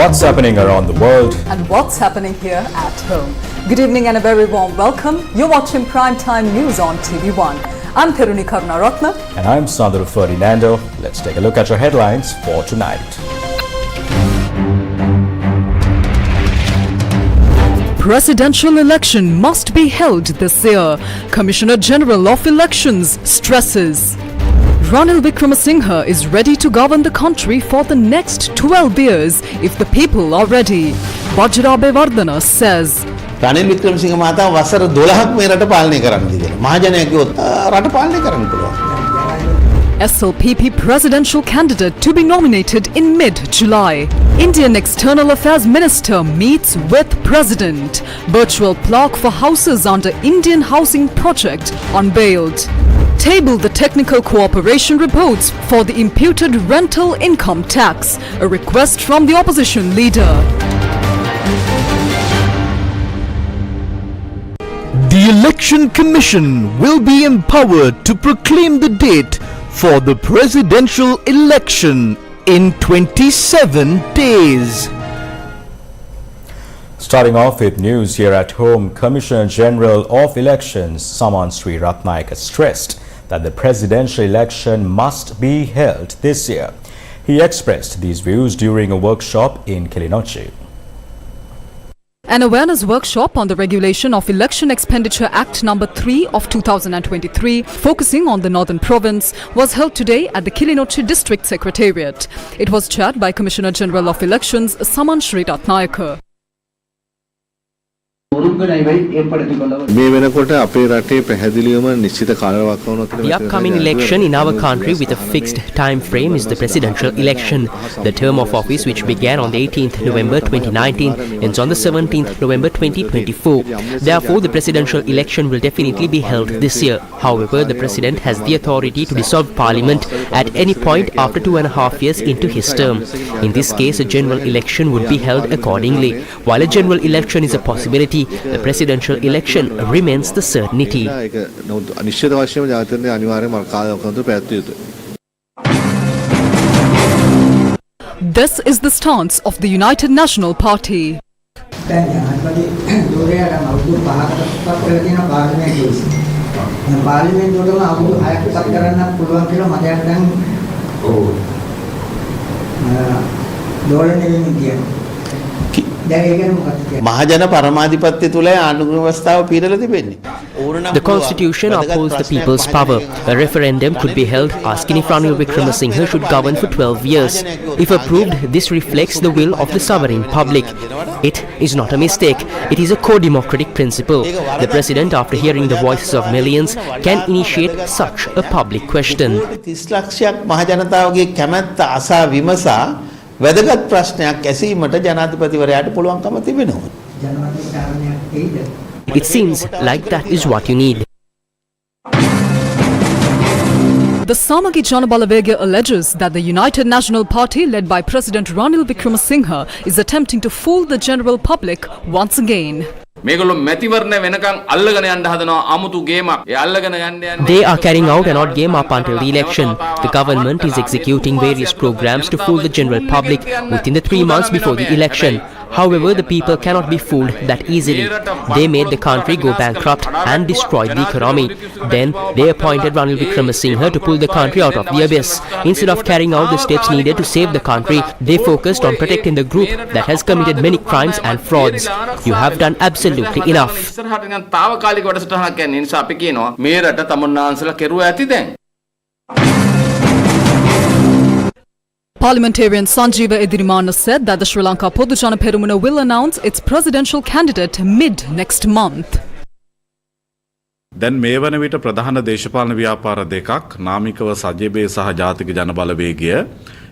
What's happening around the world? And what's happening here at home. Good evening and a very warm welcome. You're watching Primetime News on TV1. I'm Peruni Karunaratna. And I'm Sandro Ferdinando. Let's take a look at your headlines for tonight. Presidential election must be held this year. Commissioner General of Elections stresses. Ranil Wickremesinghe is ready to govern the country for the next 12 years if the people are ready. Bajrabe Vardhana says. Ranil Wickremesinghe මහතා වසර 12ක් මේ රට පාලනය කරන්න කියලා. මහජනයා කිව්වොත් රට පාලනය කරන්න පුළුවන්. SLPP presidential candidate to be nominated in mid-July. Indian External Affairs Minister meets with President. Virtual plaque for houses under Indian Housing Project unveiled. Table the technical cooperation reports for the imputed rental income tax. A request from the opposition leader. The Election Commission will be empowered to proclaim the date for the presidential election in 27 days. Starting off with news here at home, Commissioner General of Elections Saman Sri Ratnayake stressed that the presidential election must be held this year. He expressed these views during a workshop in Kilinochchi. An awareness workshop on the regulation of Election Expenditure Act No. 3 of 2023, focusing on the Northern Province, was held today at the Kilinochchi District Secretariat. It was chaired by Commissioner General of Elections Saman Sri Ratnayake. The upcoming election in our country with a fixed time frame is the presidential election. The term of office, which began on the 18th November 2019, ends on the 17th November 2024. Therefore, the presidential election will definitely be held this year. However, the president has the authority to dissolve parliament at any point after 2.5 years into his term. In this case, a general election would be held accordingly. While a general election is a possibility, the presidential election remains the certainty. This is the stance of the United National Party. මහජන පරමාධිපත්‍ය තුල ආණ්ඩුක්‍රම ව්‍යවස්ථාව පීරලා තිබෙන්නේ. The constitution upholds the people's power. A referendum could be held asking if Ranil Wickremesinghe should govern for 12 years. If approved, this reflects the will of the sovereign public. It is not a mistake. It is a co-democratic principle. The president, after hearing the voices of millions, can initiate such a public question. 30 ලක්ෂයක් මහජනතාවගේ කැමැත්ත අසා විමසා වැදගත් ප්‍රශ්නයක් ඇසීමට ජනාධිපතිවරයාට පුළුවන්කම තිබෙනවා. It seems like that is what you need. The Samagi Janabalawega alleges that the United National Party, led by President Ranil Wickremesinghe, is attempting to fool the general public once again. They are carrying out an odd game up until the election. The government is executing various programs to fool the general public within the 3 months before the election. However, the people cannot be fooled that easily. They made the country go bankrupt and destroyed the economy. Then they appointed Ranil Wickremesinghe to pull the country out of the abyss. Instead of carrying out the steps needed to save the country, they focused on protecting the group that has committed many crimes and frauds. You have done absolutely enough. Parliamentarian Sanjeeva Edirimana said that the Sri Lanka Podujana Perumuna will announce its presidential candidate mid next month. දැන් මේ වන විට ප්‍රධාන දේශපාලන ව්‍යාපාර දෙකක් නාමිකව සජීවයේ සහ ජාතික ජනබලවේගය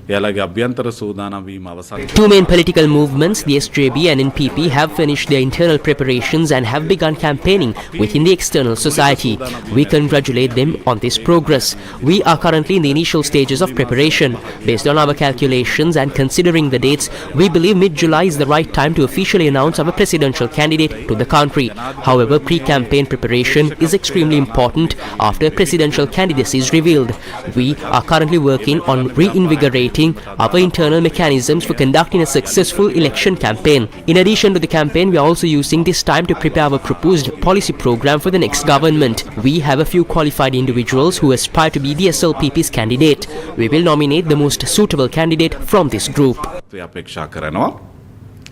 එයාලගේ අභ්‍යන්තර සූදානම් වීම අවසන්. Two main political movements, the SJB and NPP, have finished their internal preparations and have begun campaigning within the external society. We congratulate them on this progress. We are currently in the initial stages of preparation. Based on our calculations and considering the dates, we believe mid-July is the right time to officially announce our presidential candidate to the country. However, pre-campaign preparation is extremely important after presidential candidacy is revealed. We are currently working on reinvigorating evaluating our internal mechanisms for conducting a successful election campaign. In addition to the campaign, we are also using this time to prepare our proposed policy program for the next government. We have a few qualified individuals who aspire to be the SLPP's candidate. We will nominate the most suitable candidate from this group. අපේක්ෂා කරනවා.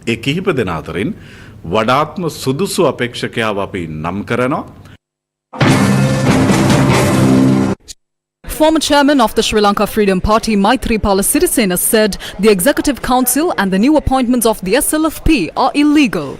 ඒ කිහිප දෙනා අතරින් වඩාත්ම සුදුසු අපේක්ෂකයාව අපි නම් කරනවා. Former chairman of the Sri Lanka Freedom Party, Maithripala Sirisena, said the Executive Council and the new appointments of the SLFP are illegal.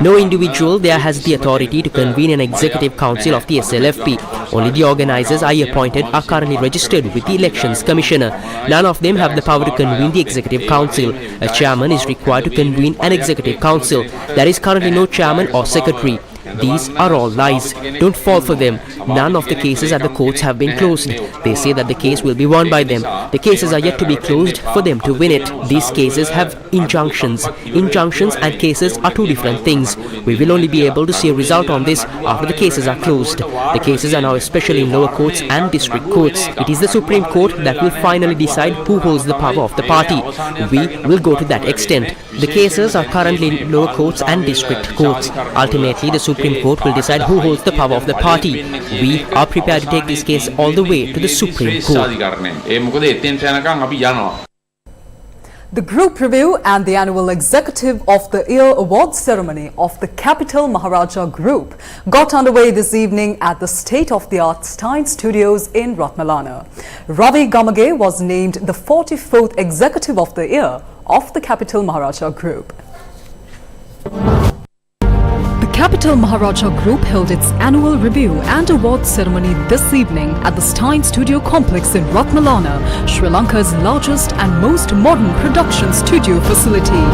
No individual there has the authority to convene an executive council of the SLFP. Only the organisers I appointed are currently registered with the Elections Commissioner. None of them have the power to convene the executive council. A chairman is required to convene an executive council. There is currently no chairman or secretary. These are all lies. Don't fall for them. None of the cases at the courts have been closed. They say that the case will be won by them. The cases are yet to be closed for them to win it. These cases have injunctions. Injunctions and cases are two different things. We will only be able to see a result on this after the cases are closed. The cases are now especially in lower courts and district courts. It is the Supreme Court that will finally decide who holds the power of the party. We will go to that extent. The cases are currently in lower courts and district courts. Ultimately, the Supreme Court will decide who holds the power of the party. We are prepared to take this case all the way to the Supreme Court. The group review and the annual Executive of the Year award ceremony of the Capital Maharaja Group got underway this evening at the state-of-the-art Stein Studios in Ratmalana. Ravi Gamage was named the 44th Executive of the Year of the Capital Maharaja Group. The Capital Maharaja Group held its annual review and award ceremony this evening at the Stein Studio Complex in Ratmalana, Sri Lanka's largest and most modern production studio facility.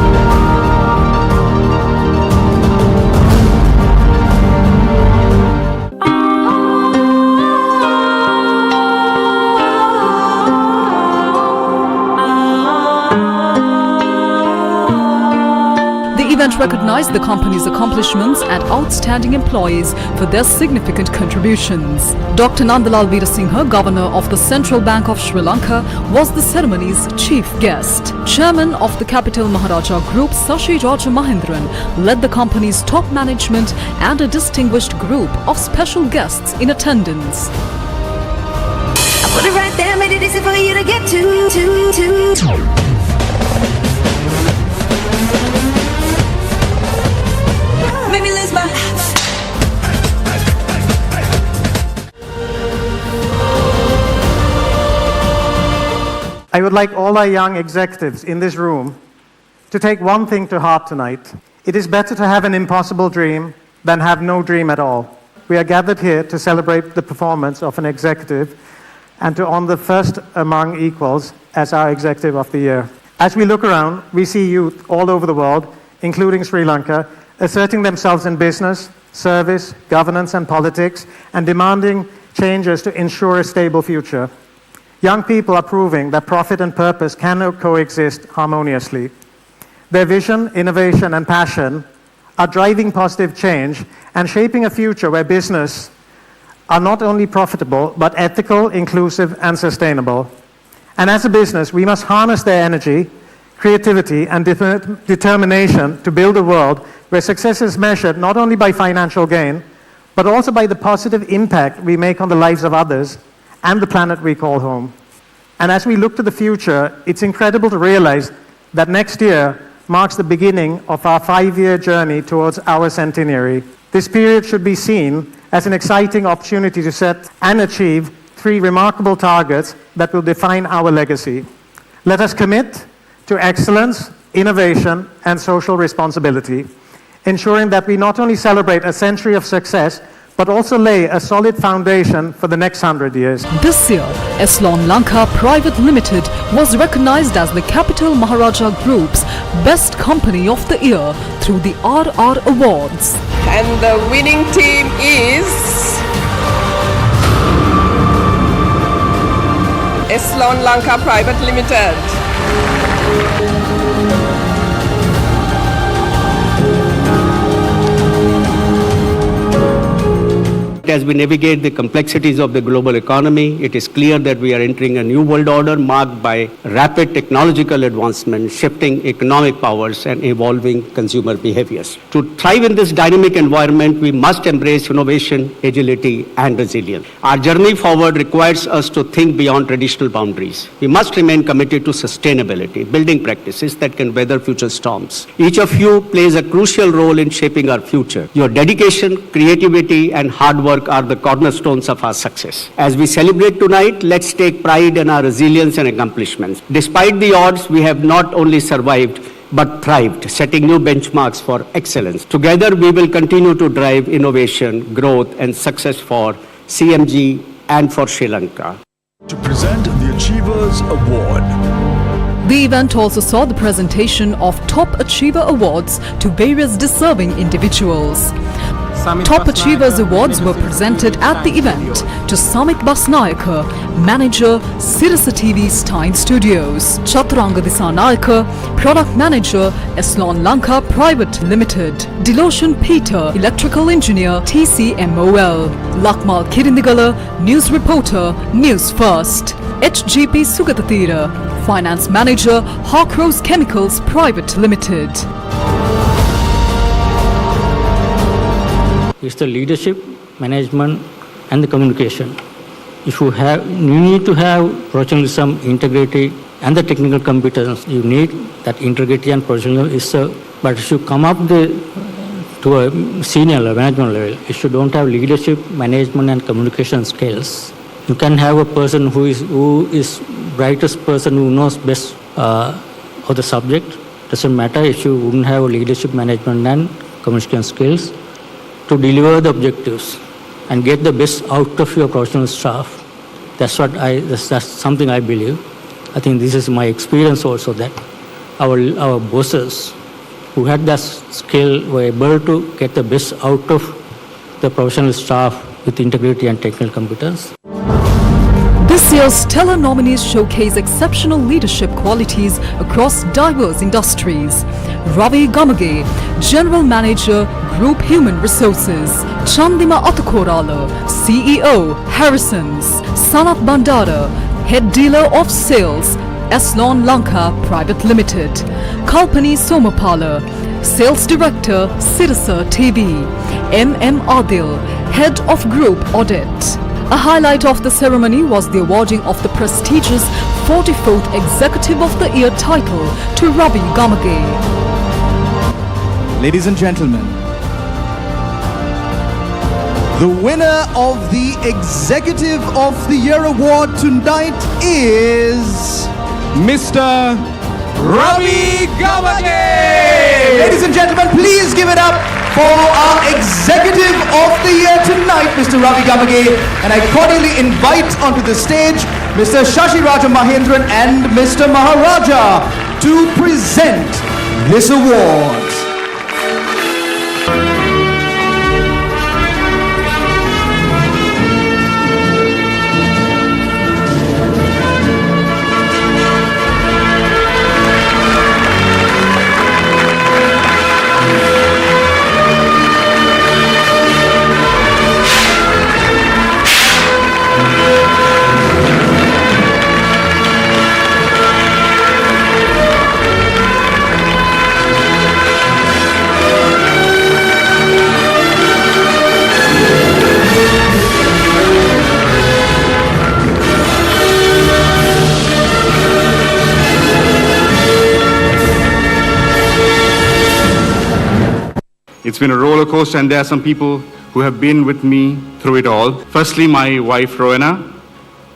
The event recognized the company's accomplishments and outstanding employees for their significant contributions. Dr. Nandalal Veerasinghe, Governor of the Central Bank of Sri Lanka, was the ceremony's chief guest. Chairman of the Capital Maharaja Group, Sashi Raja Mahendran, led the company's top management and a distinguished group of special guests in attendance. I put it right there, made it easy for you to get to. I would like all our young executives in this room to take one thing to heart tonight. It is better to have an impossible dream than have no dream at all. We are gathered here to celebrate the performance of an executive and to honor the first among equals as our Executive of the Year. As we look around, we see youth all over the world, including Sri Lanka, asserting themselves in business, service, governance and politics, and demanding changes to ensure a stable future. Young people are proving that profit and purpose cannot coexist harmoniously. Their vision, innovation, and passion are driving positive change and shaping a future where business are not only profitable, but ethical, inclusive, and sustainable. And as a business, we must harness their energy, creativity, and determination to build a world where success is measured not only by financial gain, but also by the positive impact we make on the lives of others and the planet we call home. And as we look to the future, it's incredible to realize that next year marks the beginning of our 5-year journey towards our centenary. This period should be seen as an exciting opportunity to set and achieve 3 remarkable targets that will define our legacy. Let us commit to excellence, innovation, and social responsibility, ensuring that we not only celebrate a century of success, but also lay a solid foundation for the next 100 years. This year, Eslon Lanka Private Limited was recognized as the Capital Maharaja Group's Best Company of the Year through the RR Awards. And the winning team is Eslon Lanka Private Limited. As we navigate the complexities of the global economy, it is clear that we are entering a new world order marked by rapid technological advancement, shifting economic powers, and evolving consumer behaviors. To thrive in this dynamic environment, we must embrace innovation, agility, and resilience. Our journey forward requires us to think beyond traditional boundaries. We must remain committed to sustainability, building practices that can weather future storms. Each of you plays a crucial role in shaping our future. Your dedication, creativity, and hard work are the cornerstones of our success. As we celebrate tonight, let's take pride in our resilience and accomplishments. Despite the odds, we have not only survived, but thrived, setting new benchmarks for excellence. Together, we will continue to drive innovation, growth, and success for CMG and for Sri Lanka. To present the Achievers Award. The event also saw the presentation of Top Achiever Awards to various deserving individuals. Top Achievers Awards were presented at the event to Samit Basnayaka, Manager, Sirasa TV Stein Studios, Chaturanga Disanayaka, Product Manager, Lanka Private Limited, Diloshan Peter, Electrical Engineer, TCMOL, Lakmal Kirindigala, News Reporter, Newsfirst, HGP Sugatatira, Finance Manager, Hawkrose Chemicals Private Limited. It's the leadership, management, and the communication. You need to have professionalism, integrity, and the technical competence. You need that integrity and professionalism. But if you come up to a senior level, management level, if you don't have leadership, management, and communication skills, you can have a person who is brightest person who knows best of the subject. Doesn't matter if you wouldn't have leadership, management, and communication skills to deliver the objectives and get the best out of your professional staff. That's something I believe. I think this is my experience also, that our bosses who had that skill were able to get the best out of the professional staff with integrity and technical competence. This year's stellar nominees showcase exceptional leadership qualities across diverse industries. Ravi Gamage, General Manager, Group Human Resources. Chandima Atakorala, CEO, Harrison's. Sanat Bandara, Head Dealer of Sales, Lanka Private Limited. Kalpani Somapala, Sales Director, Sirasa TV. M. Adil, Head of Group Audit. A highlight of the ceremony was the awarding of the prestigious 44th Executive of the Year title to Ravi Gamage. Ladies and gentlemen, the winner of the Executive of the Year Award tonight is Mr. Ravi Gamage! Ladies and gentlemen, please give it up for our Executive of the Year tonight, Mr. Ravi Gamage. And I cordially invite onto the stage Mr. Shashi Raja Mahendran and Mr. Maharaja to present this award. It's been a roller coaster, and there are some people who have been with me through it all. Firstly, my wife Rowena,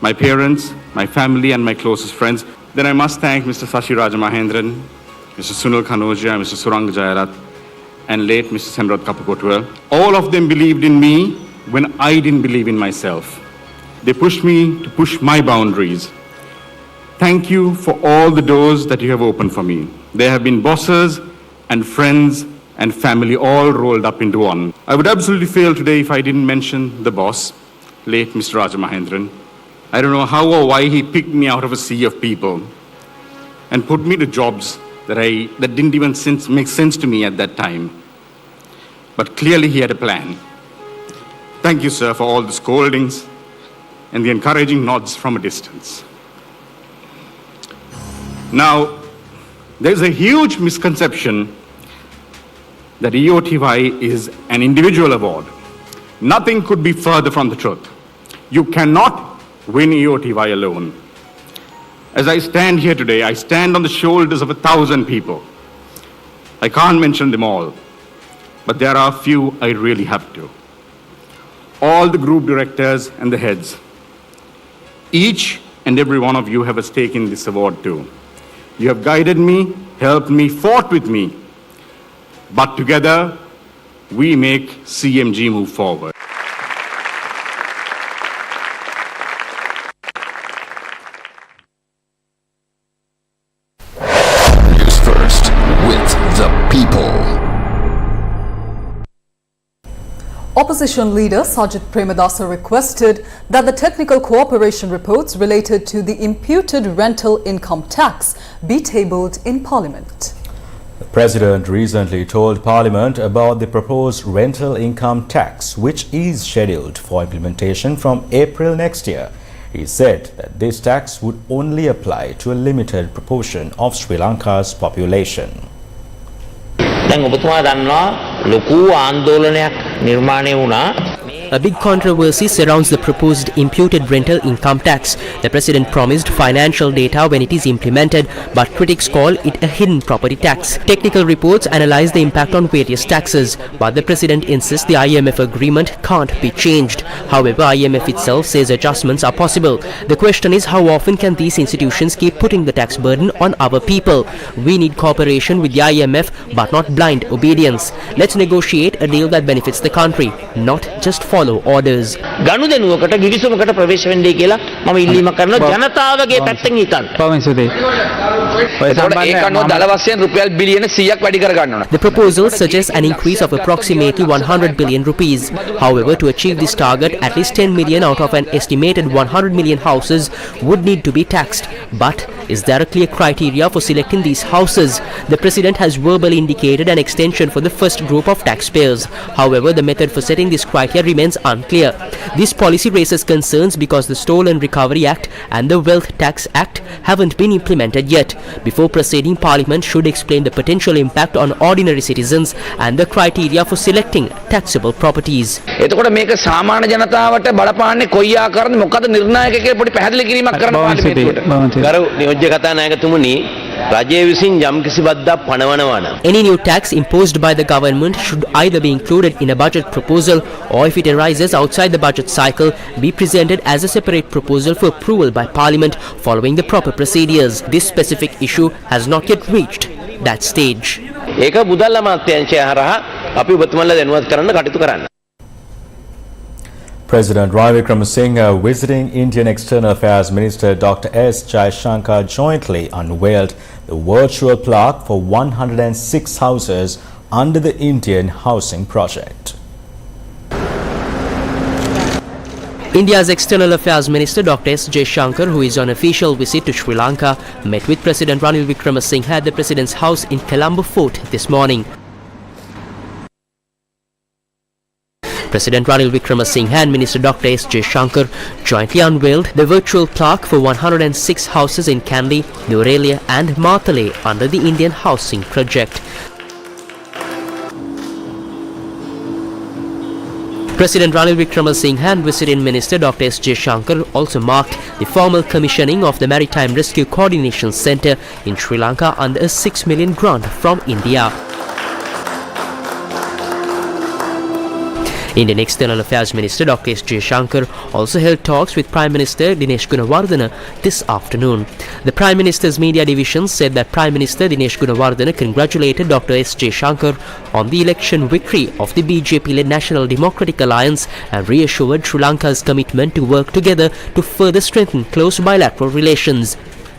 my parents, my family, and my closest friends. Then I must thank Mr. Shashi Raja Mahendran, Mr. Sunil Khanojia, Mr. Surang Jayarat, and late Mr. Senrod Kapukotwal. All of them believed in me when I didn't believe in myself. They pushed me to push my boundaries. Thank you for all the doors that you have opened for me. There have been bosses and friends and family all rolled up into one. I would absolutely fail today if I didn't mention the boss, late Mr. Raja Mahendran. I don't know how or why he picked me out of a sea of people and put me to jobs that didn't even make sense to me at that time. But clearly he had a plan. Thank you, sir, for all the scoldings and the encouraging nods from a distance. Now, there's a huge misconception that EOTY is an individual award. Nothing could be further from the truth. You cannot win EOTY alone. As I stand here today, I stand on the shoulders of 1,000 people. I can't mention them all, but there are a few I really have to. All the group directors and the heads. Each and every one of you have a stake in this award too. You have guided me, helped me, fought with me, but together we make CMG move forward. Newsfirst with the people. Opposition leader Sajid Premadasa requested that the technical cooperation reports related to the imputed rental income tax be tabled in Parliament. The President recently told Parliament about the proposed rental income tax, which is scheduled for implementation from April next year. He said that this tax would only apply to a limited proportion of Sri Lanka's population. A big controversy surrounds the proposed imputed rental income tax. The President promised financial data when it is implemented, but critics call it a hidden property tax. Technical reports analyze the impact on various taxes, but the President insists the IMF agreement can't be changed. However, IMF itself says adjustments are possible. The question is, how often can these institutions keep putting the tax burden on our people? We need cooperation with the IMF, but not blind obedience. Let's negotiate a deal that benefits the country, not just follow orders. ගනුදෙනුවකට ගිවිසුමකට ප්‍රවේශ වෙන්නේ කියලා මම ඉල්ලීමක් කරනවා ජනතාවගේ පැත්තෙන් හිතන්න. The proposal suggests an increase of approximately 100 billion rupees. However, to achieve this target, at least 10 million out of an estimated 100 million houses would need to be taxed. But is there a clear criteria for selecting these houses? The President has verbally indicated an extension for the first group of taxpayers. However, the method for setting this criteria remains unclear. This policy raises concerns because the Stolen Recovery Act and the Wealth Tax Act haven't been implemented yet. Before proceeding, Parliament should explain the potential impact on ordinary citizens and the criteria for selecting taxable properties. එතකොට මේක සාමාන්‍ය ජනතාවට බලපාන්නේ කොයි ආකාරද මොකද නිර්ණායක කියලා පොඩි පැහැදිලි කිරීමක් කරන්න පාර්ලිමේන්තුවට. ගරු නියෝජ්‍ය කතානායකතුමනි රජය විසින් යම්කිසි බද්දක් පනවනවා නම් Any new tax imposed by the government should either be included in a budget proposal or, if it arises outside the budget cycle, be presented as a separate proposal for approval by Parliament following the proper procedures. This specific issue has not yet reached that stage. ඒක බුදල් අමාත්‍යාංශය හරහා අපි ඔබතුමන්ලා දැනුවත් කරන්න කටයුතු කරන්න. President Ranil Wickremesinghe visiting Indian External Affairs Minister Dr. S. Jaishankar jointly unveiled the virtual plaque for 106 houses under the Indian Housing Project. India's External Affairs Minister Dr. S. Jaishankar, who is on official visit to Sri Lanka, met with President Ranil Wickremesinghe at the President's house in Colombo Fort this morning. President Ranil Wickremesinghe and Minister Dr. S. Jaishankar jointly unveiled the virtual plaque for 106 houses in Kandy, Nuwara and Matale under the Indian Housing Project. President Ranil Wickremesinghe and Visiting Minister Dr. S. Jaishankar also marked the formal commissioning of the Maritime Rescue Coordination Centre in Sri Lanka under a 6 million grant from India. Indian External Affairs Minister Dr. S. Jaishankar also held talks with Prime Minister Dinesh Gunawardena this afternoon. The Prime Minister's media division said that Prime Minister Dinesh Gunawardena congratulated Dr. S. Jaishankar on the election victory of the BJP-led National Democratic Alliance and reassured Sri Lanka's commitment to work together to further strengthen close bilateral relations.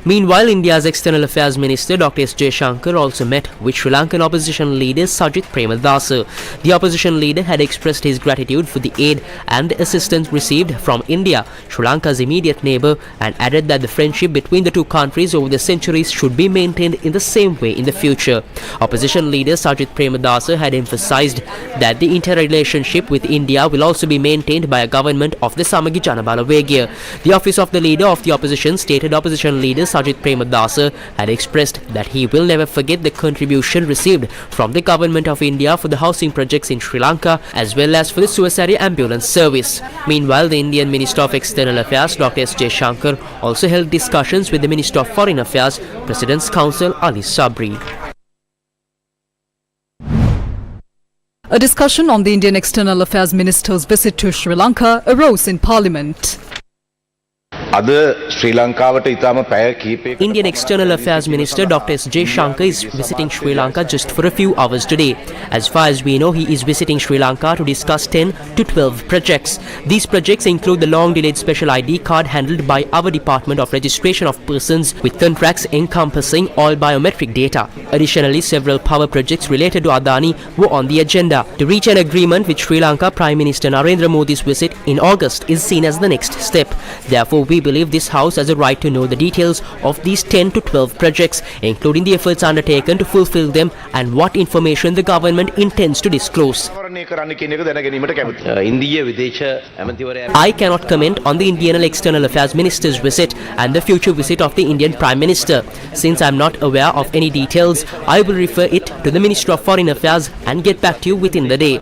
Meanwhile, India's External Affairs Minister Dr. S. Jaishankar also met with Sri Lankan opposition leader Sajith Premadasa. The opposition leader had expressed his gratitude for the aid and assistance received from India, Sri Lanka's immediate neighbour, and added that the friendship between the two countries over the centuries should be maintained in the same way in the future. Opposition leader Sajith Premadasa had emphasised that the interrelationship with India will also be maintained by a government of the Samagi Janabala Vegia. The office of the leader of the opposition stated opposition leader Sajith Premadasa had expressed that he will never forget the contribution received from the government of India for the housing projects in Sri Lanka as well as for the suicide ambulance service. Meanwhile, the Indian Minister of External Affairs Dr. S. Jaishankar also held discussions with the Minister of Foreign Affairs, President's Counsel Ali Sabri. A discussion on the Indian External Affairs Minister's visit to Sri Lanka arose in Parliament. Indian External Affairs Minister Dr. S. Jaishankar is visiting Sri Lanka just for a few hours today. As far as we know, he is visiting Sri Lanka to discuss 10 to 12 projects. These projects include the long-delayed special ID card handled by our Department of Registration of Persons with contracts encompassing all biometric data. Additionally, several power projects related to Adani were on the agenda. To reach an agreement with Sri Lanka, Prime Minister Narendra Modi's visit in August is seen as the next step. Therefore, we believe this House has a right to know the details of these 10 to 12 projects, including the efforts undertaken to fulfill them and what information the government intends to disclose. I cannot comment on the Indian External Affairs Minister's visit and the future visit of the Indian Prime Minister. Since I am not aware of any details, I will refer it to the Minister of Foreign Affairs and get back to you within the day.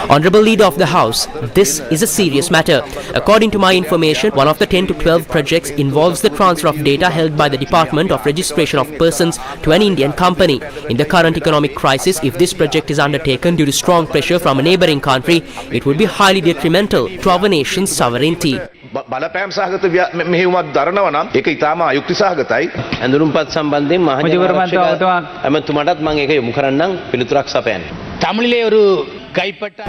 Honourable Leader of the House, this is a serious matter. According to my information, one of the 10 to 12 projects involves the transfer of data held by the Department of Registration of Persons to an Indian company. In the current economic crisis, if this project is undertaken due to strong pressure from a neighbouring country, it would be highly detrimental to our nation's sovereignty.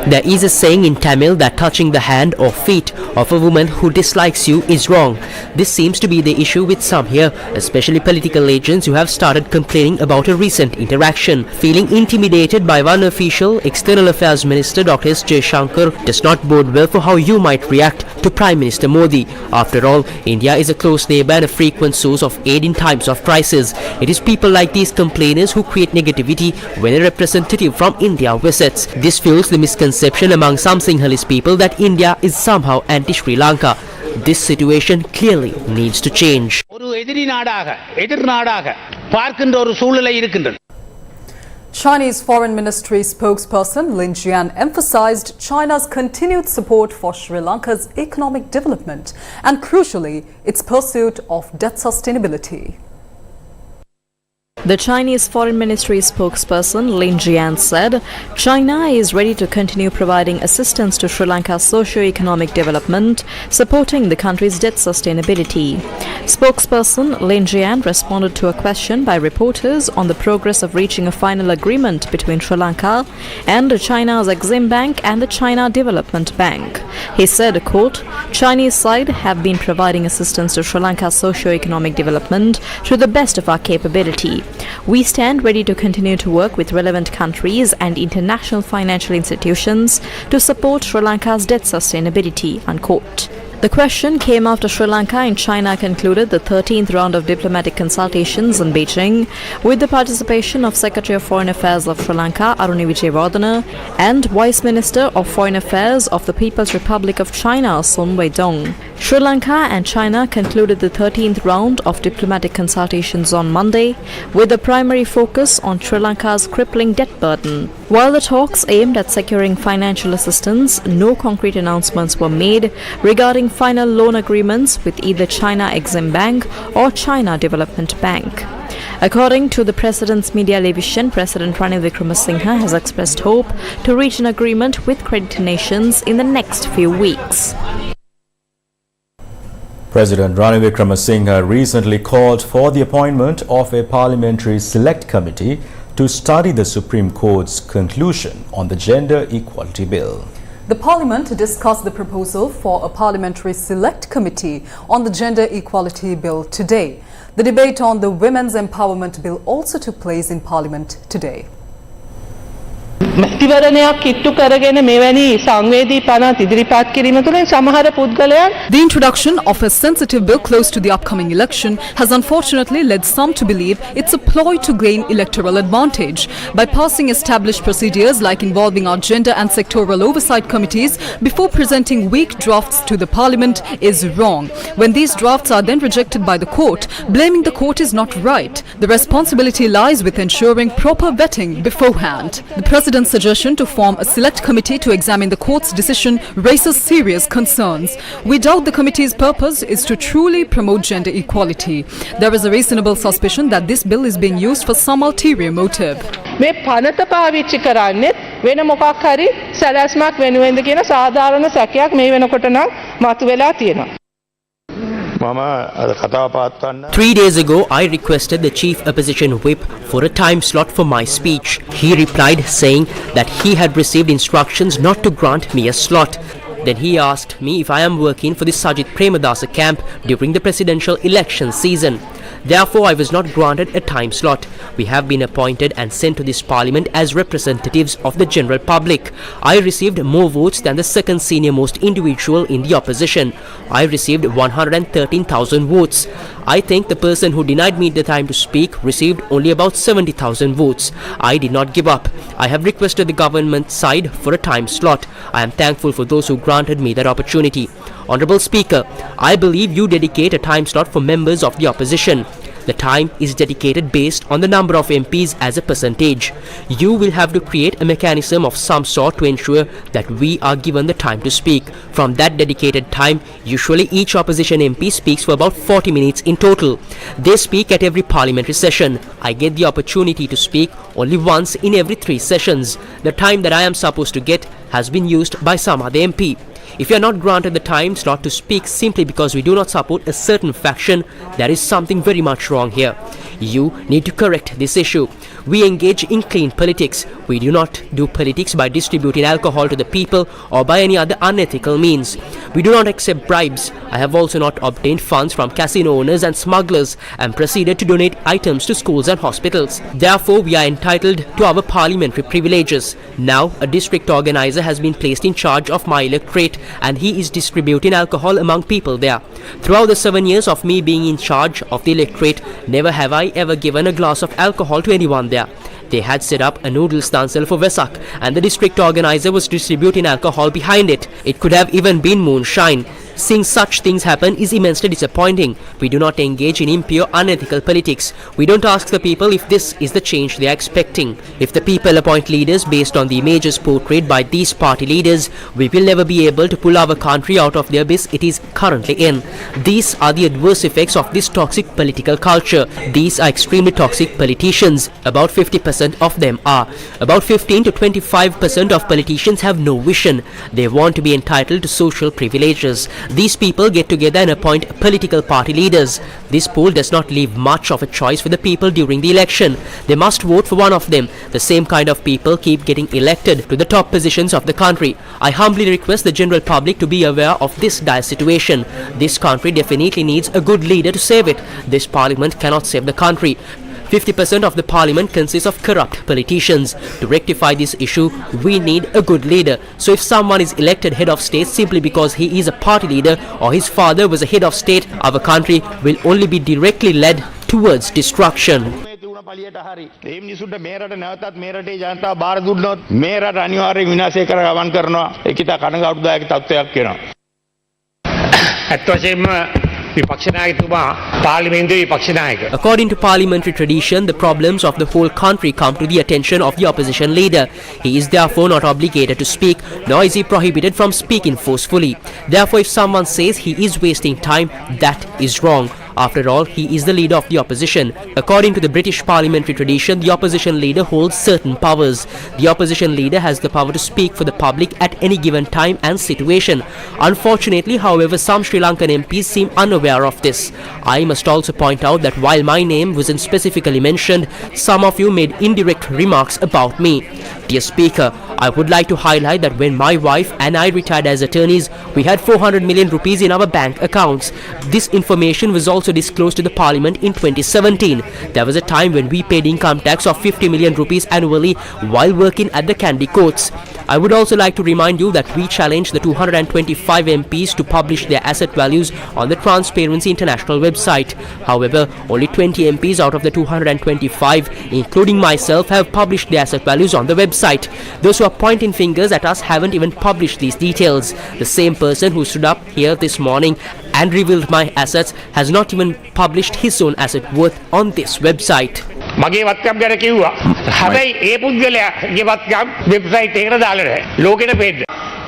There is a saying in Tamil that touching the hand or feet of a woman who dislikes you is wrong. This seems to be the issue with some here, especially political agents who have started complaining about a recent interaction. Feeling intimidated by one official, External Affairs Minister Dr. S. Jaishankar does not bode well for how you might react to Prime Minister Modi. After all, India is a close neighbour and a frequent source of aid in times of crisis. It is people like these complainers who create negativity when a representative from India visits. This fuels the misconception among some Sinhalese people that India is somehow anti-Sri Lanka. This situation clearly needs to change. Chinese Foreign Ministry spokesperson Lin Jian emphasized China's continued support for Sri Lanka's economic development and, crucially, its pursuit of debt sustainability. The Chinese Foreign Ministry spokesperson Lin Jian said China is ready to continue providing assistance to Sri Lanka's socio-economic development, supporting the country's debt sustainability. Spokesperson Lin Jian responded to a question by reporters on the progress of reaching a final agreement between Sri Lanka and China's Exim Bank and the China Development Bank. He said, quote, Chinese side have been providing assistance to Sri Lanka's socio-economic development to the best of our capability. We stand ready to continue to work with relevant countries and international financial institutions to support Sri Lanka's debt sustainability, unquote. The question came after Sri Lanka and China concluded the 13th round of diplomatic consultations in Beijing with the participation of Secretary of Foreign Affairs of Sri Lanka Aruni Vijayawardena and Vice Minister of Foreign Affairs of the People's Republic of China Sun Weidong. Sri Lanka and China concluded the 13th round of diplomatic consultations on Monday with the primary focus on Sri Lanka's crippling debt burden. While the talks aimed at securing financial assistance, no concrete announcements were made regarding final loan agreements with either China Exim Bank or China Development Bank. According to the President's media division, President Ranil Wickremesinghe has expressed hope to reach an agreement with creditor nations in the next few weeks. President Ranil Wickremesinghe recently called for the appointment of a parliamentary select committee to study the Supreme Court's conclusion on the Gender Equality Bill. The Parliament discussed the proposal for a parliamentary select committee on the Gender Equality Bill today. The debate on the Women's Empowerment Bill also took place in Parliament today. මැතිවරණයක් කිට්ටු කරගෙන මෙවැනි සංවේදී පනත් ඉදිරිපත් කිරීම තුළින් සමහර පුද්ගලයන් The introduction of a sensitive bill close to the upcoming election has unfortunately led some to believe it's a ploy to gain electoral advantage. By passing established procedures like involving our gender and sectoral oversight committees before presenting weak drafts to the Parliament is wrong. When these drafts are then rejected by the court, blaming the court is not right. The responsibility lies with ensuring proper vetting beforehand. The President's suggestion to form a select committee to examine the court's decision raises serious concerns. We doubt the committee's purpose is to truly promote gender equality. There is a reasonable suspicion that this bill is being used for some ulterior motive. මේ පනත පාවිච්චි කරන්නේ වෙන මොකක් හරි සැලැස්මක් වෙනුවෙන්ද කියන සාධාරණ සැකයක් මේ වෙනකොට නම් මතුවලා තියෙනවා. 3 days ago, I requested the chief opposition whip for a time slot for my speech. He replied saying that he had received instructions not to grant me a slot. Then he asked me if I am working for the Sajid Premadasa camp during the presidential election season. Therefore, I was not granted a time slot. We have been appointed and sent to this parliament as representatives of the general public. I received more votes than the second senior most individual in the opposition. I received 113,000 votes. I think the person who denied me the time to speak received only about 70,000 votes. I did not give up. I have requested the government side for a time slot. I am thankful for those who granted me that opportunity. Honorable Speaker, I believe you dedicate a time slot for members of the opposition. The time is dedicated based on the number of MPs as a percentage. You will have to create a mechanism of some sort to ensure that we are given the time to speak. From that dedicated time, usually each opposition MP speaks for about 40 minutes in total. They speak at every parliamentary session. I get the opportunity to speak only once in every 3 sessions. The time that I am supposed to get has been used by some other MP. If you are not granted the time slot to speak simply because we do not support a certain faction, there is something very much wrong here. You need to correct this issue. We engage in clean politics. We do not do politics by distributing alcohol to the people or by any other unethical means. We do not accept bribes. I have also not obtained funds from casino owners and smugglers and proceeded to donate items to schools and hospitals. Therefore, we are entitled to our parliamentary privileges. Now, a district organizer has been placed in charge of my electorate and he is distributing alcohol among people there. Throughout the 7 years of me being in charge of the electorate, never have I ever given a glass of alcohol to anyone there. They had set up a noodle stancil for Vesak and the district organizer was distributing alcohol behind it. It could have even been moonshine. Seeing such things happen is immensely disappointing. We do not engage in impure, unethical politics. We don't ask the people if this is the change they are expecting. If the people appoint leaders based on the images portrayed by these party leaders, we will never be able to pull our country out of the abyss it is currently in. These are the adverse effects of this toxic political culture. These are extremely toxic politicians. About 50% of them are. About 15 to 25% of politicians have no vision. They want to be entitled to social privileges. These people get together and appoint political party leaders. This poll does not leave much of a choice for the people during the election. They must vote for one of them. The same kind of people keep getting elected to the top positions of the country. I humbly request the general public to be aware of this dire situation. This country definitely needs a good leader to save it. This parliament cannot save the country. 50% of the parliament consists of corrupt politicians. To rectify this issue, we need a good leader. So if someone is elected head of state simply because he is a party leader or his father was a head of state, our country will only be directly led towards destruction. ඒ මිනිසුන්ට මේ රට නැවතත් මේ රටේ ජනතාව බාර දුන්නොත් මේ රට අනිවාර්යයෙන් විනාශය කර ගමන් කරනවා. ඒක ඉතා කනගාටුදායක තත්ත්වයක් වෙනවා. ඇත්ත වශයෙන්ම According to parliamentary tradition, the problems of the whole country come to the attention of the opposition leader. He is therefore not obligated to speak, nor is he prohibited from speaking forcefully. Therefore, if someone says he is wasting time, that is wrong. After all, he is the leader of the opposition. According to the British parliamentary tradition, the opposition leader holds certain powers. The opposition leader has the power to speak for the public at any given time and situation. Unfortunately, however, some Sri Lankan MPs seem unaware of this. I must also point out that while my name wasn't specifically mentioned, some of you made indirect remarks about me. Dear Speaker, I would like to highlight that when my wife and I retired as attorneys, we had 400 million rupees in our bank accounts. This information was also disclosed to the Parliament in 2017. There was a time when we paid income tax of 50 million rupees annually while working at the Kandy courts. I would also like to remind you that we challenged the 225 MPs to publish their asset values on the Transparency International website. However, only 20 MPs out of the 225, including myself, have published their asset values on the website. Those who are pointing fingers at us haven't even published these details. The same person who stood up here this morning and revealed my assets has not even published his own asset worth on this website. මගේ වත්කම් ගැන කිව්වා. හැබැයි ඒ පුද්ගලයාගේ වත්කම් website එකකට දාලා නැහැ. ලෝකෙට පෙන්න.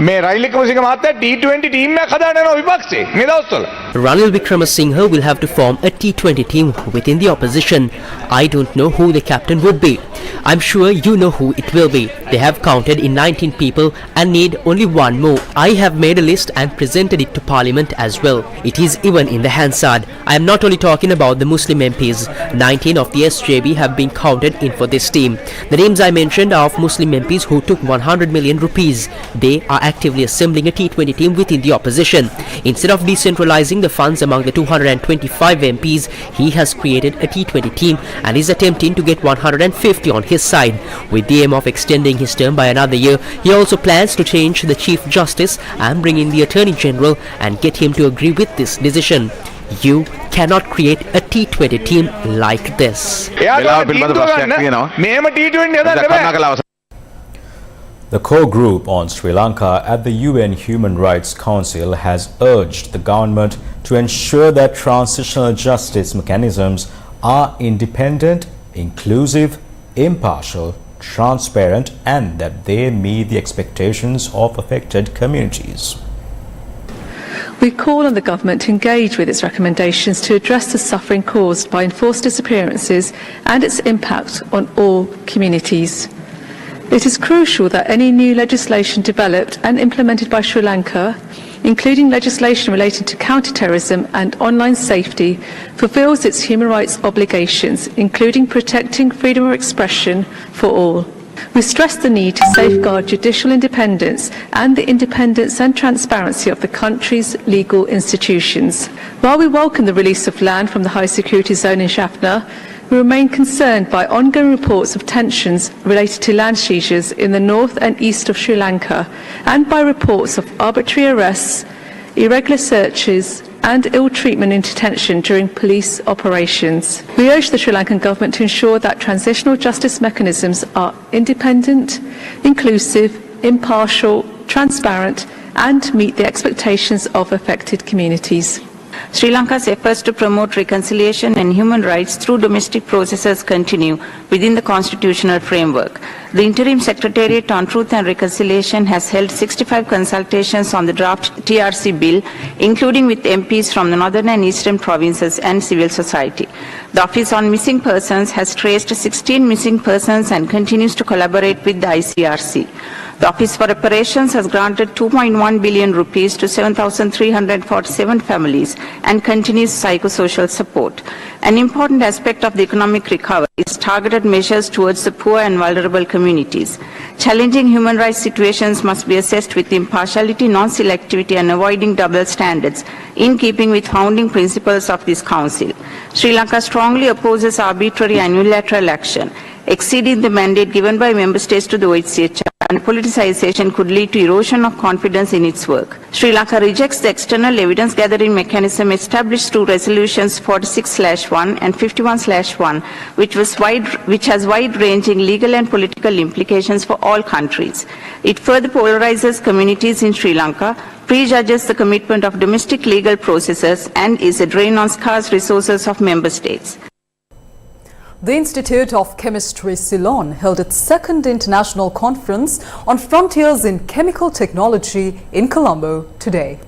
මේ රනිල් වික්‍රමසිංහ මහත්තයා T20 ටීම් එකක් හදාගෙන යනවා විපක්ෂේ මේ දවස්වල. Ranil Wickramasinghe will have to form a T20 team within the opposition. I don't know who the captain would be. I'm sure you know who it will be. They have counted in 19 people and need only one more. I have made a list and presented it to Parliament as well. It is even in the Hansard. I am not only talking about the Muslim MPs. 19 of the SJB have been counted in for this team. The names I mentioned are of Muslim MPs who took 100 million rupees. They are actively assembling a T20 team within the opposition. Instead of decentralizing the funds among the 225 MPs, he has created a T20 team and is attempting to get 150 on his side. With the aim of extending his term by another year, he also plans to change the Chief Justice and bring in the Attorney General and get him to agree with this decision. You cannot create a T20 team like this. The core group on Sri Lanka at the UN Human Rights Council has urged the government to ensure that transitional justice mechanisms are independent, inclusive, impartial, transparent, and that they meet the expectations of affected communities. We call on the government to engage with its recommendations to address the suffering caused by enforced disappearances and its impact on all communities. It is crucial that any new legislation developed and implemented by Sri Lanka, including legislation related to counter-terrorism and online safety, fulfills its human rights obligations, including protecting freedom of expression for all. We stress the need to safeguard judicial independence and the independence and transparency of the country's legal institutions. While we welcome the release of land from the high security zone in Jaffna, we remain concerned by ongoing reports of tensions related to land seizures in the north and east of Sri Lanka and by reports of arbitrary arrests, irregular searches and ill treatment in detention during police operations. We urge the Sri Lankan government to ensure that transitional justice mechanisms are independent, inclusive, impartial, transparent and meet the expectations of affected communities. Sri Lanka's efforts to promote reconciliation and human rights through domestic processes continue within the constitutional framework. The Interim Secretariat on Truth and Reconciliation has held 65 consultations on the draft TRC bill, including with MPs from the northern and eastern provinces and civil society. The Office on Missing Persons has traced 16 missing persons and continues to collaborate with the ICRC. The Office for Reparations has granted 2.1 billion rupees to 7,347 families and continues psychosocial support. An important aspect of the economic recovery is targeted measures towards the poor and vulnerable communities. Challenging human rights situations must be assessed with impartiality, non-selectivity and avoiding double standards in keeping with founding principles of this Council. Sri Lanka strongly opposes arbitrary and unilateral action, exceeding the mandate given by member states to the OHCHR, and politicization could lead to erosion of confidence in its work. Sri Lanka rejects the external evidence gathering mechanism established through resolutions 46/1 and 51/1, which has wide-ranging legal and political implications for all countries. It further polarizes communities in Sri Lanka, prejudges the commitment of domestic legal processes, and is a drain on scarce resources of member states. The Institute of Chemistry Ceylon held its second international conference on frontiers in chemical technology in Colombo today.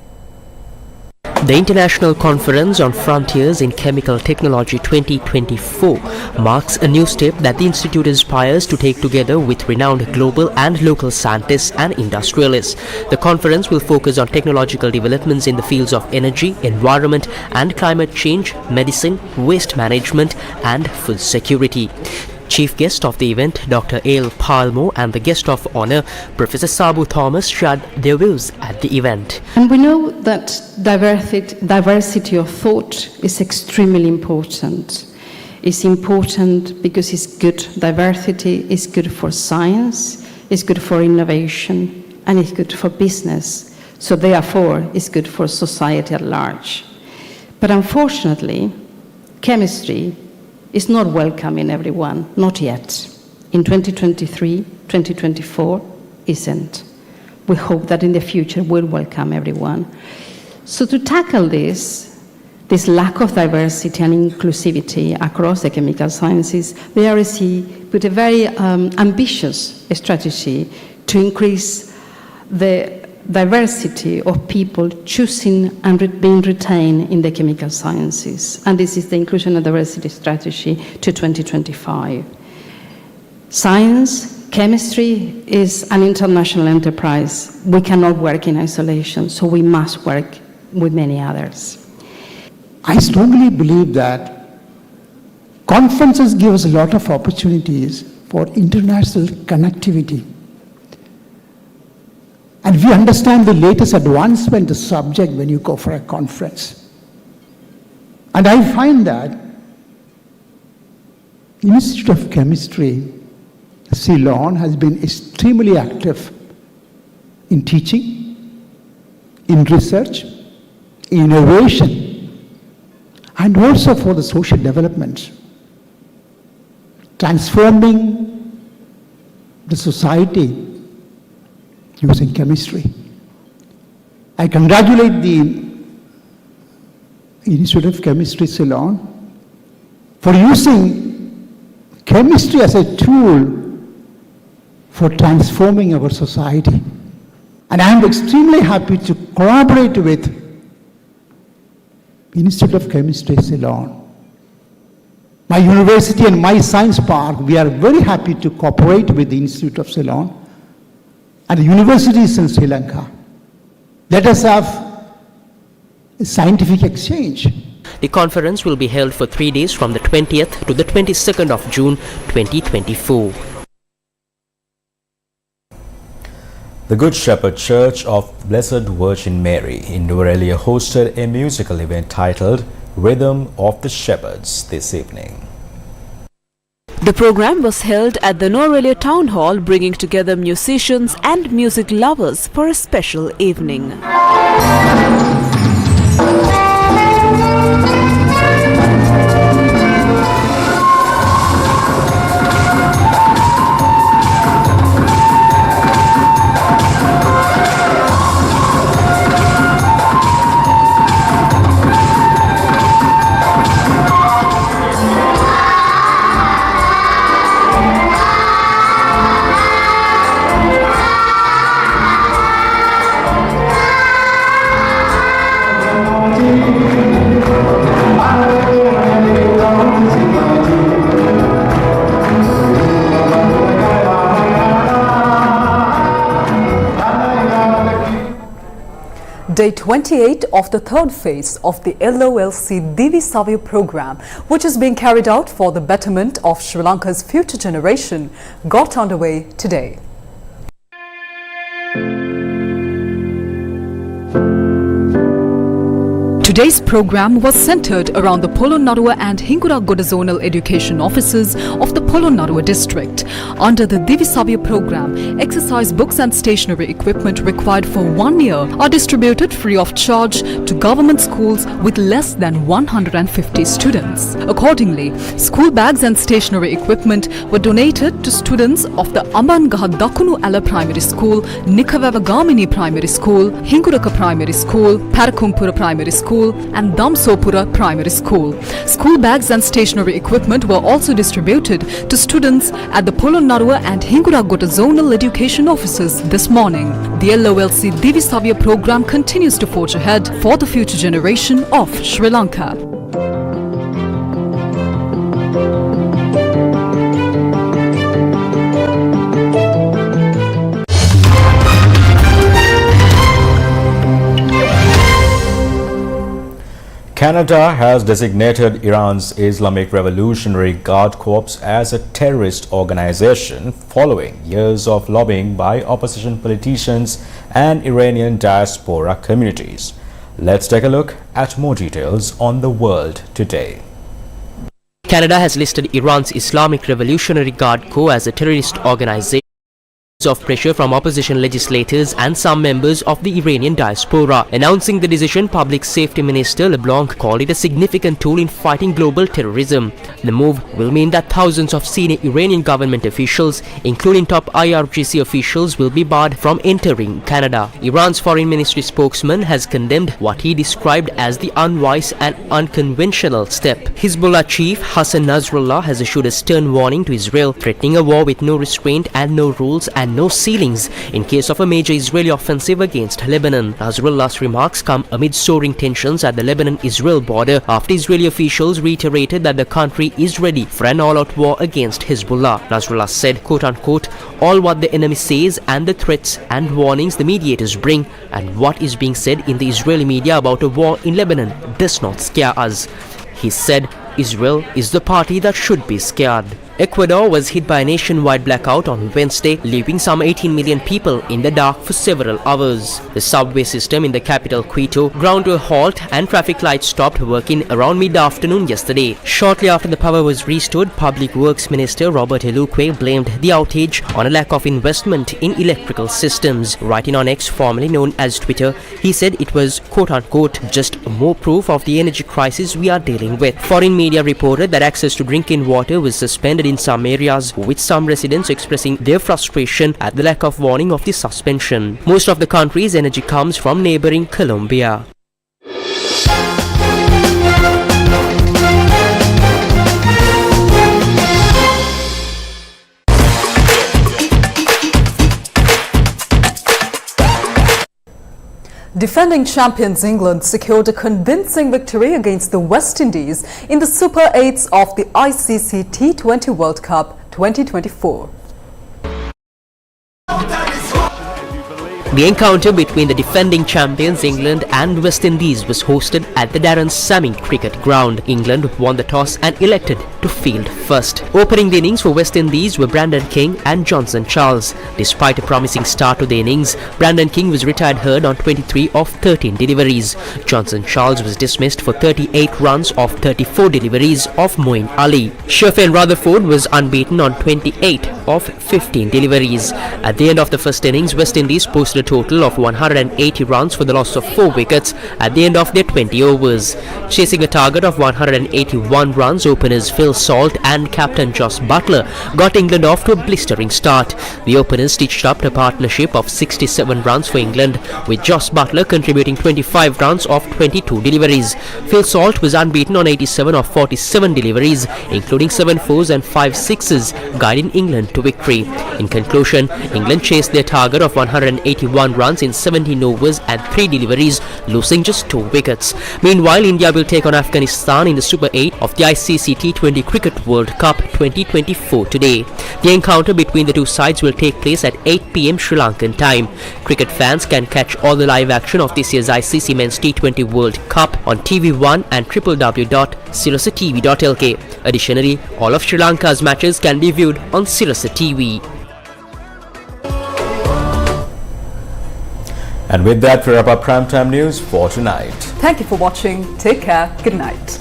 The International Conference on Frontiers in Chemical Technology 2024 marks a new step that the Institute aspires to take together with renowned global and local scientists and industrialists. The conference will focus on technological developments in the fields of energy, environment and climate change, medicine, waste management and food security. Chief guest of the event, Dr. A.L. Palmo, and the guest of honor, Professor Sabu Thomas, shared their views at the event. And we know that diversity of thought is extremely important. It's important because it's good. Diversity is good for science, it's good for innovation, and it's good for business. So therefore, it's good for society at large. But unfortunately, chemistry is not welcoming everyone, not yet. In 2023, 2024, isn't. We hope that in the future we'll welcome everyone. So to tackle this lack of diversity and inclusivity across the chemical sciences, the RSC put a very ambitious strategy to increase the diversity of people choosing and being retained in the chemical sciences. And this is the Inclusion and Diversity Strategy to 2025. Science, chemistry is an international enterprise. We cannot work in isolation, so we must work with many others. I strongly believe that conferences give us a lot of opportunities for international connectivity. And we understand the latest advancement of subject when you go for a conference. And I find that Institute of Chemistry, Ceylon, has been extremely active in teaching, in research, in innovation, and also for the social development, transforming the society using chemistry. I congratulate the Institute of Chemistry, Ceylon, for using chemistry as a tool for transforming our society. And I am extremely happy to collaborate with Institute of Chemistry, Ceylon. My university and my science park, we are very happy to cooperate with the Institute of Ceylon and the universities in Sri Lanka. Let us have a scientific exchange. The conference will be held for 3 days from the 20th to the 22nd of June 2024. The Good Shepherd Church of Blessed Virgin Mary in New Delhi hosted a musical event titled Rhythm of the Shepherds this evening. The program was held at the Norelia Town Hall, bringing together musicians and music lovers for a special evening. Day 28 of the third phase of the LOLC DVSAVIA program, which is being carried out for the betterment of Sri Lanka's future generation, got underway today. Today's program was centered around the Polonnaruwa and Hinguragoda zonal education offices of the Polonnaruwa district. Under the DVSAVIA program, exercise books and stationery equipment required for 1 year are distributed free of charge to government schools with less than 150 students. Accordingly, school bags and stationery equipment were donated to students of the Ambangaha Dakunu Ala Primary School, Nikavava Gamini Primary School, Hinguraka Primary School, Parakumpura Primary School and Damsopura Primary School. School bags and stationery equipment were also distributed to students at the Polonnaruwa and Hinguragoda zonal education offices this morning. The LOLC DVSAVIA program continues to forge ahead for the future generation of Sri Lanka. Canada has designated Iran's Islamic Revolutionary Guard Corps as a terrorist organization following years of lobbying by opposition politicians and Iranian diaspora communities. Let's take a look at more details on the world today. Canada has listed Iran's Islamic Revolutionary Guard Corps as a terrorist organization of pressure from opposition legislators and some members of the Iranian diaspora. Announcing the decision, Public Safety Minister LeBlanc called it a significant tool in fighting global terrorism. The move will mean that thousands of senior Iranian government officials, including top IRGC officials, will be barred from entering Canada. Iran's foreign ministry spokesman has condemned what he described as the unwise and unconventional step. Hezbollah chief Hassan Nasrallah has issued a stern warning to Israel, threatening a war with no restraint and no rules and no ceilings in case of a major Israeli offensive against Lebanon. Nasrallah's remarks come amid soaring tensions at the Lebanon-Israel border after Israeli officials reiterated that the country is ready for an all-out war against Hezbollah. Nasrallah said, quote-unquote, all what the enemy says and the threats and warnings the mediators bring and what is being said in the Israeli media about a war in Lebanon does not scare us. He said, Israel is the party that should be scared. Ecuador was hit by a nationwide blackout on Wednesday, leaving some 18 million people in the dark for several hours. The subway system in the capital Quito ground to a halt and traffic lights stopped working around mid-afternoon yesterday. Shortly after the power was restored, Public Works Minister Robert Eluque blamed the outage on a lack of investment in electrical systems. Writing on X, formerly known as Twitter, he said it was, quote-unquote, just more proof of the energy crisis we are dealing with. Foreign media reported that access to drinking water was suspended in some areas, with some residents expressing their frustration at the lack of warning of the suspension. Most of the country's energy comes from neighboring Colombia. Defending champions England secured a convincing victory against the West Indies in the Super 8s of the ICC T20 World Cup 2024. The encounter between the defending champions England and West Indies was hosted at the Darren Sammy Cricket Ground. England won the toss and elected to field first. Opening the innings for West Indies were Brandon King and Johnson Charles. Despite a promising start to the innings, Brandon King was retired hurt on 23 of 13 deliveries. Johnson Charles was dismissed for 38 runs off 34 deliveries of Moeen Ali. Shafin Rutherford was unbeaten on 28 of 15 deliveries. At the end of the first innings, West Indies posted a total of 180 runs for the loss of 4 wickets at the end of their 20 overs. Chasing a target of 181 runs, openers Phil Salt and captain Jos Buttler got England off to a blistering start. The openers stitched up a partnership of 67 runs for England, with Jos Buttler contributing 25 runs off 22 deliveries. Phil Salt was unbeaten on 87 of 47 deliveries, including 7 fours and 5 sixes, guiding England to victory. In conclusion, England chased their target of 181 runs in 17 overs and 3 deliveries, losing just 2 wickets. Meanwhile, India will take on Afghanistan in the Super 8 of the ICC T20 Cricket World Cup 2024 today. The encounter between the two sides will take place at 8 p.m. Sri Lankan time. Cricket fans can catch all the live action of this year's ICC Men's T20 World Cup on TV1 and www.sirasatv.lk. Additionally, all of Sri Lanka's matches can be viewed on Sirasa TV. And with that, we wrap up Primetime News for tonight. Thank you for watching. Take care. Good night.